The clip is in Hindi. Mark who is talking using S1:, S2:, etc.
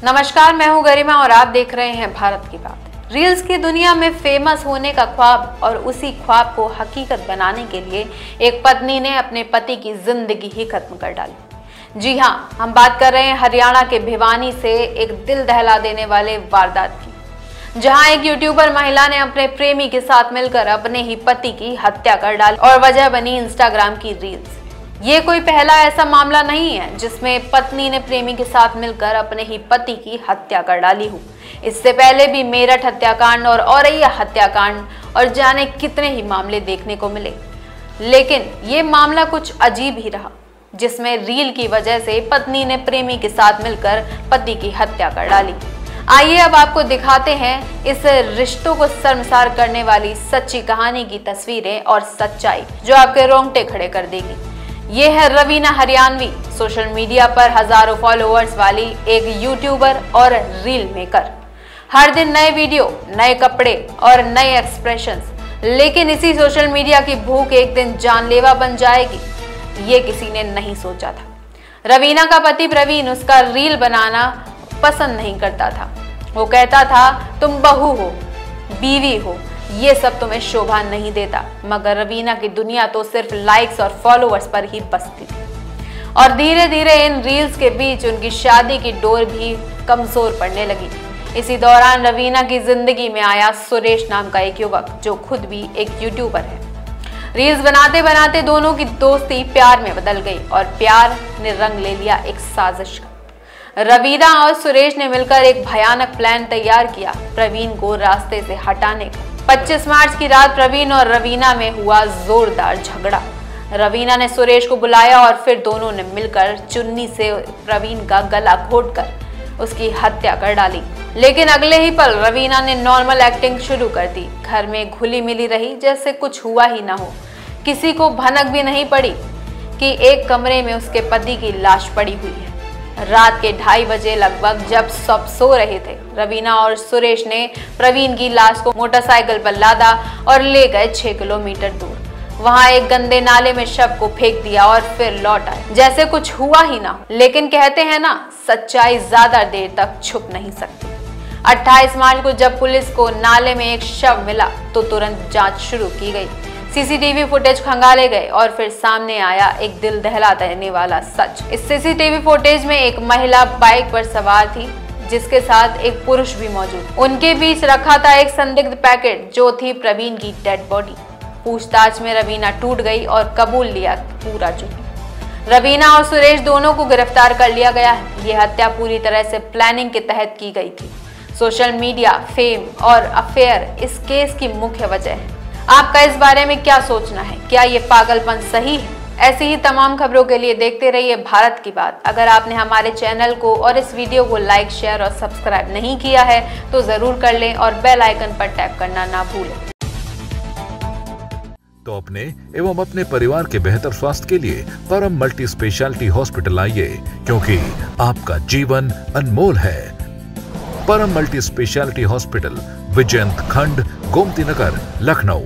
S1: नमस्कार, मैं हूं गरिमा और आप देख रहे हैं भारत की बात। रील्स की दुनिया में फेमस होने का ख्वाब और उसी ख्वाब को हकीकत बनाने के लिए एक पत्नी ने अपने पति की जिंदगी ही खत्म कर डाली। जी हां, हम बात कर रहे हैं हरियाणा के भिवानी से एक दिल दहला देने वाले वारदात की, जहां एक यूट्यूबर महिला ने अपने प्रेमी के साथ मिलकर अपने ही पति की हत्या कर डाली और वजह बनी इंस्टाग्राम की रील्स। ये कोई पहला ऐसा मामला नहीं है जिसमें पत्नी ने प्रेमी के साथ मिलकर अपने ही पति की हत्या कर डाली हो। इससे पहले भी मेरठ हत्याकांड और औरैया हत्याकांड और जाने कितने ही मामले देखने को मिले, लेकिन ये मामला कुछ अजीब ही रहा, जिसमें रील की वजह से पत्नी ने प्रेमी के साथ मिलकर पति की हत्या कर डाली। आइए अब आपको दिखाते हैं इस रिश्तों को शर्मसार करने वाली सच्ची कहानी की तस्वीरें और सच्चाई जो आपके रोंगटे खड़े कर देगी। ये है रवीना हरियाणवी, सोशल मीडिया पर हजारों फॉलोअर्स वाली एक यूट्यूबर और रील मेकर। हर दिन नए वीडियो, नए कपड़े और नए एक्सप्रेशंस, लेकिन इसी सोशल मीडिया की भूख एक दिन जानलेवा बन जाएगी, ये किसी ने नहीं सोचा था। रवीना का पति प्रवीण उसका रील बनाना पसंद नहीं करता था। वो कहता था, तुम बहू हो, बीवी हो, ये सब तुम्हें शोभा नहीं देता। मगर रवीना की दुनिया तो सिर्फ लाइक्स और फॉलोअर्स पर ही बसती थी और धीरे धीरे इन रील्स के बीच उनकी शादी की डोर भी कमजोर पड़ने लगी। इसी दौरान रवीना की जिंदगी में आया सुरेश नाम का एक युवक, जो खुद भी एक यूट्यूबर है। रील्स बनाते बनाते दोनों की दोस्ती प्यार में बदल गई और प्यार ने रंग ले लिया एक साजिश का। रवीना और सुरेश ने मिलकर एक भयानक प्लान तैयार किया प्रवीण को रास्ते से हटाने का। 25 मार्च की रात प्रवीण और रवीना में हुआ जोरदार झगड़ा। रवीना ने सुरेश को बुलाया और फिर दोनों ने मिलकर चुन्नी से प्रवीण का गला घोंटकर उसकी हत्या कर डाली। लेकिन अगले ही पल रवीना ने नॉर्मल एक्टिंग शुरू कर दी। घर में घुली मिली रही जैसे कुछ हुआ ही ना हो। किसी को भनक भी नहीं पड़ी कि एक कमरे में उसके पति की लाश पड़ी हुई है। रात के 2:30 बजे लगभग जब सब सो रहे थे, रवीना और सुरेश ने प्रवीण की लाश को मोटरसाइकिल पर लादा और ले गए 6 किलोमीटर दूर। वहां एक गंदे नाले में शव को फेंक दिया और फिर लौट आए जैसे कुछ हुआ ही ना हो। लेकिन कहते हैं ना, सच्चाई ज्यादा देर तक छुप नहीं सकती। 28 मार्च को जब पुलिस को नाले में एक शव मिला तो तुरंत जांच शुरू की गई। सीसीटीवी फुटेज खंगाले गए और फिर सामने आया एक दिल दहला देने वाला सच। इस सीसीटीवी फुटेज में एक महिला बाइक पर सवार थी, जिसके साथ एक पुरुष भी मौजूद। उनके बीच रखा था एक संदिग्ध पैकेट, जो थी प्रवीण की डेड बॉडी। पूछताछ में रवीना टूट गई और कबूल लिया पूरा जुर्म। रवीना और सुरेश दोनों को गिरफ्तार कर लिया गया है। ये हत्या पूरी तरह से प्लानिंग के तहत की गई थी। सोशल मीडिया, फेम और अफेयर इस केस की मुख्य वजह है। आपका इस बारे में क्या सोचना है? क्या ये पागलपन सही है? ऐसी ही तमाम खबरों के लिए देखते रहिए भारत की बात। अगर आपने हमारे चैनल को और इस वीडियो को लाइक, शेयर और सब्सक्राइब नहीं किया है तो जरूर कर लें और बेल आइकन पर टैप करना ना भूलें।
S2: तो अपने एवं अपने परिवार के बेहतर स्वास्थ्य के लिए परम मल्टी स्पेशलिटी हॉस्पिटल आइए, क्योंकि आपका जीवन अनमोल है। परम मल्टी स्पेशलिटी हॉस्पिटल, विजयंत खंड, गोमती नगर, लखनऊ।